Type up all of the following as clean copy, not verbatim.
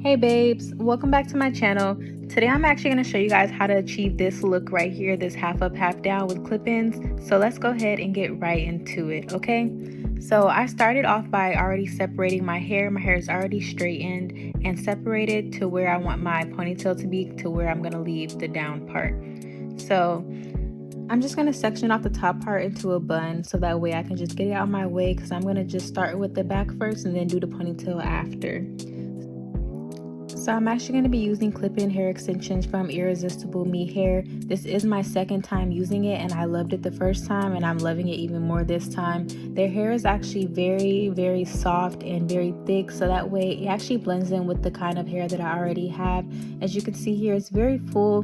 Hey babes, welcome back to my channel. Today I'm actually going to show you guys how to achieve this look right here, this half up half down with clip-ins. So let's go ahead and get right into it, okay? So I started off by already separating my hair. My hair is already straightened and separated to where I want my ponytail to be, to where I'm going to leave the down part. So I'm just going to section off the top part into a bun so that way I can just get it out of my way, because I'm going to just start with the back first and then do the ponytail after. So I'm actually going to be using clip-in hair extensions from Irresistible Me Hair. This is my second time using it, and I loved it the first time and I'm loving it even more this time. Their hair is actually very soft and very thick, so that way it actually blends in with the kind of hair that I already have. As you can see here, it's very full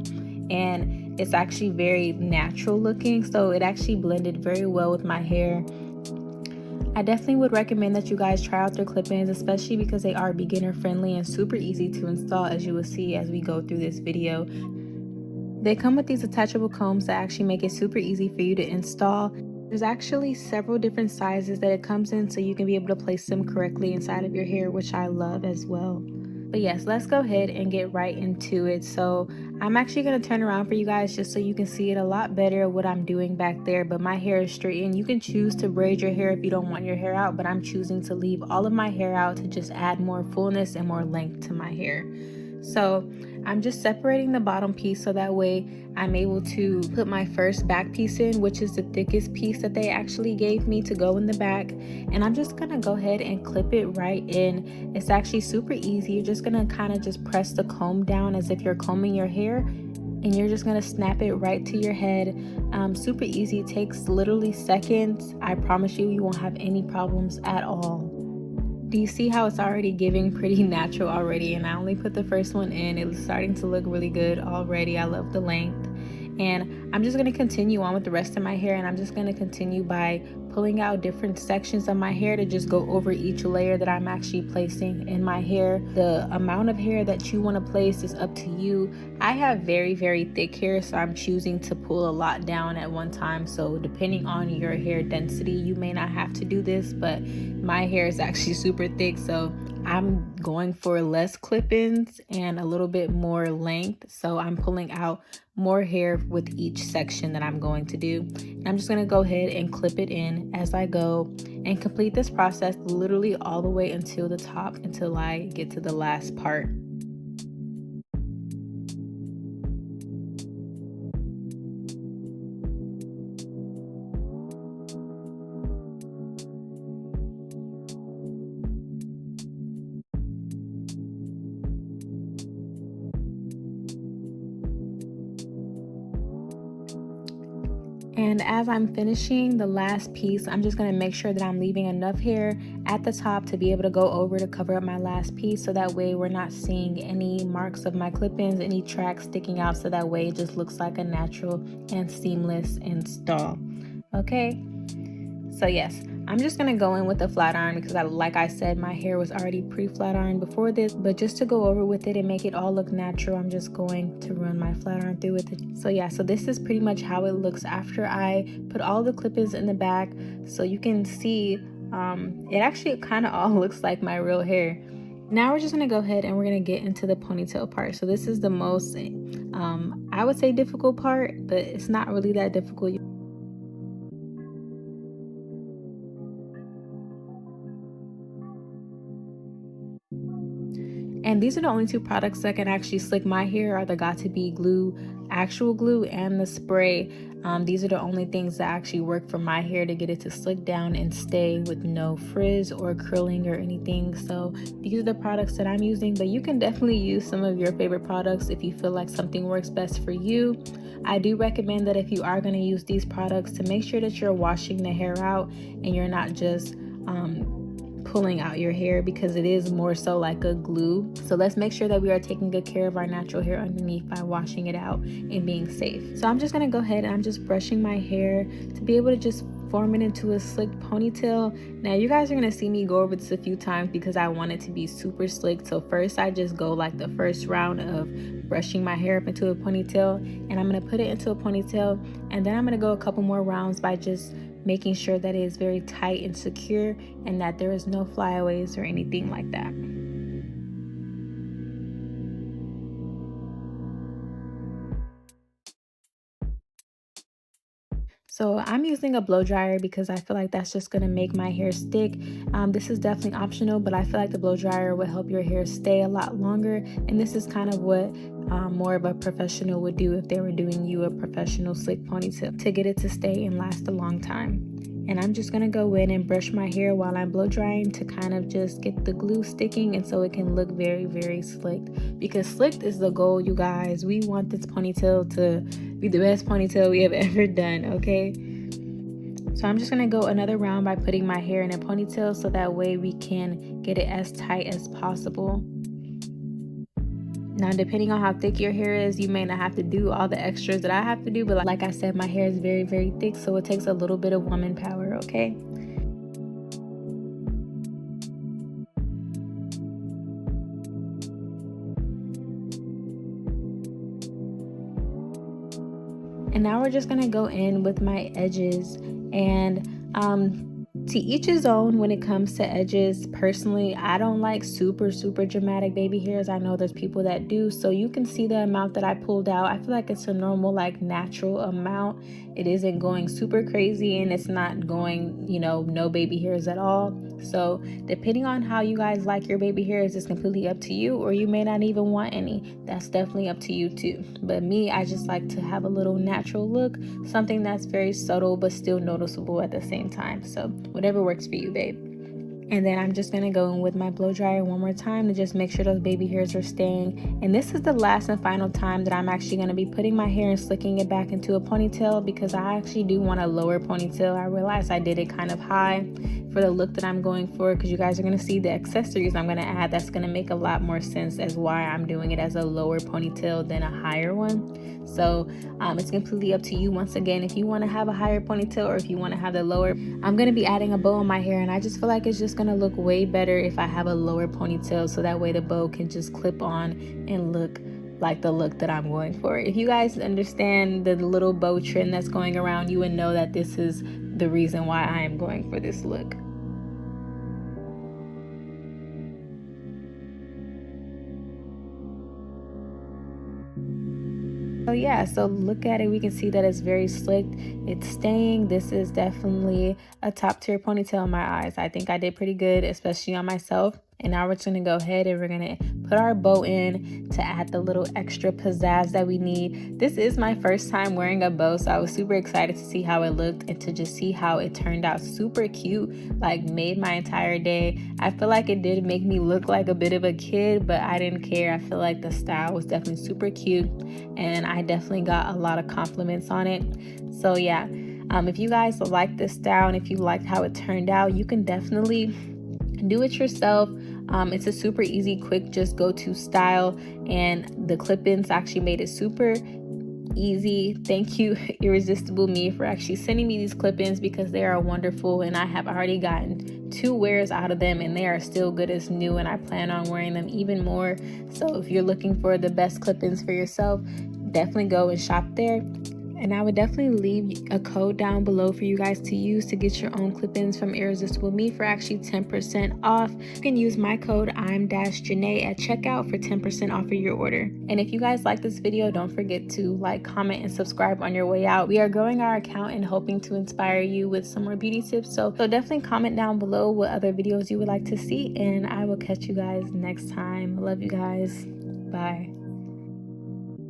and it's actually very natural looking, so it actually blended very well with my hair. I definitely would recommend that you guys try out their clip-ins, especially because they are beginner friendly and super easy to install, as you will see as we go through this video. They come with these attachable combs that actually make it super easy for you to install. There's actually several different sizes that it comes in, so you can be able to place them correctly inside of your hair, which I love as well. But yes, let's go ahead and get right into it. So I'm actually going to turn around for you guys just so you can see it a lot better what I'm doing back there. But my hair is straightened. You can choose to braid your hair if you don't want your hair out, but I'm choosing to leave all of my hair out to just add more fullness and more length to my hair. So I'm just separating the bottom piece so that way I'm able to put my first back piece in, which is the thickest piece that they actually gave me to go in the back. And I'm just gonna go ahead and clip it right in. It's actually super easy. You're just gonna kind of just press the comb down as if you're combing your hair, and you're just gonna snap it right to your head. Super easy. It takes literally seconds. I promise you, you won't have any problems at all. Do you see how it's already giving pretty natural already? And I only put the first one in. It was starting to look really good already. I love the length. And I'm just going to continue on with the rest of my hair, and I'm just going to continue by pulling out different sections of my hair to just go over each layer that I'm actually placing in my hair. The amount of hair that you want to place is up to you. I have very thick hair, so I'm choosing to pull a lot down at one time. So depending on your hair density, you may not have to do this, but my hair is actually super thick, so I'm going for less clip-ins and a little bit more length. So I'm pulling out more hair with each section that I'm going to do. And I'm just going to go ahead and clip it in as I go and complete this process literally all the way until the top, until I get to the last part. And as I'm finishing the last piece, I'm just going to make sure that I'm leaving enough hair at the top to be able to go over to cover up my last piece, so that way we're not seeing any marks of my clip-ins, any tracks sticking out, so that way it just looks like a natural and seamless install. Okay, so yes, I'm just going to go in with a flat iron because like I said, my hair was already pre-flat ironed before this, but just to go over with it and make it all look natural, I'm just going to run my flat iron through with it. So yeah, so this is pretty much how it looks after I put all the clip-ins in the back. So you can see it actually kind of all looks like my real hair. Now we're just going to go ahead and we're going to get into the ponytail part. So this is the most I would say difficult part, but it's not really that difficult. And these are the only two products that can actually slick my hair, are the Got2b glue, actual glue, and the spray. These are the only things that actually work for my hair to get it to slick down and stay with no frizz or curling or anything. So these are the products that I'm using, but you can definitely use some of your favorite products if you feel like something works best for you. I do recommend that if you are going to use these products, to make sure that you're washing the hair out and you're not just pulling out your hair, because it is more so like a glue. So let's make sure that we are taking good care of our natural hair underneath by washing it out and being safe. So I'm just going to go ahead and I'm just brushing my hair to be able to just form it into a slick ponytail. Now you guys are going to see me go over this a few times because I want it to be super slick. So first I just go like the first round of brushing my hair up into a ponytail, and I'm going to put it into a ponytail, and then I'm going to go a couple more rounds by just making sure that it is very tight and secure and that there is no flyaways or anything like that. So I'm using a blow dryer because I feel like that's just gonna make my hair stick. This is definitely optional, but I feel like the blow dryer will help your hair stay a lot longer. And this is kind of what more of a professional would do if they were doing you a professional slick ponytail to get it to stay and last a long time. And I'm just gonna go in and brush my hair while I'm blow drying to kind of just get the glue sticking and so it can look very, very slicked. Because slicked is the goal, you guys. We want this ponytail to be the best ponytail we have ever done, okay? So I'm just gonna go another round by putting my hair in a ponytail so that way we can get it as tight as possible. Now, depending on how thick your hair is, you may not have to do all the extras that I have to do, but like I said, my hair is very, very thick, so it takes a little bit of woman power, okay? And now we're just gonna go in with my edges, and to each his own when it comes to edges. Personally, I don't like super dramatic baby hairs. I know there's people that do, so you can see the amount that I pulled out. I feel like it's a normal, like natural amount. It isn't going super crazy and it's not going, you know, no baby hairs at all. So depending on how you guys like your baby hairs is completely up to you, or you may not even want any. That's definitely up to you too. But me, I just like to have a little natural look, something that's very subtle but still noticeable at the same time. So whatever works for you, babe. And then I'm just gonna go in with my blow dryer one more time to just make sure those baby hairs are staying. And this is the last and final time that I'm actually gonna be putting my hair and slicking it back into a ponytail, because I actually do want a lower ponytail. I realized I did it kind of high for the look that I'm going for, because you guys are gonna see the accessories I'm gonna add. That's gonna make a lot more sense as why I'm doing it as a lower ponytail than a higher one. So it's completely up to you. Once again, if you want to have a higher ponytail or if you want to have the lower, I'm going to be adding a bow on my hair, and I just feel like it's just going to look way better if I have a lower ponytail, so that way the bow can just clip on and look like the look that I'm going for. If you guys understand the little bow trend that's going around, you would know that this is the reason why I am going for this look. So yeah, so look at it. We can see that it's very slicked. It's staying. This is definitely a top tier ponytail in my eyes. I think I did pretty good, especially on myself. And now we're just gonna go ahead and we're gonna put our bow in to add the little extra pizzazz that we need. This is my first time wearing a bow, so I was super excited to see how it looked and to just see how it turned out. Super cute, like made my entire day. I feel like it did make me look like a bit of a kid, but I didn't care. I feel like the style was definitely super cute, and I definitely got a lot of compliments on it. So yeah, if you guys like this style and if you liked how it turned out, you can definitely do it yourself. It's a super easy, quick, just go-to style, and the clip-ins actually made it super easy. Thank you, Irresistible Me, for actually sending me these clip-ins, because they are wonderful and I have already gotten 2 wears out of them and they are still good as new, and I plan on wearing them even more. So if you're looking for the best clip-ins for yourself, definitely go and shop there. And I would definitely leave a code down below for you guys to use to get your own clip-ins from Irresistible Me for actually 10% off. You can use my code I'm-Janae at checkout for 10% off of your order. And if you guys like this video, don't forget to like, comment, and subscribe on your way out. We are growing our account and hoping to inspire you with some more beauty tips. So definitely comment down below what other videos you would like to see, and I will catch you guys next time. Love you guys. Bye.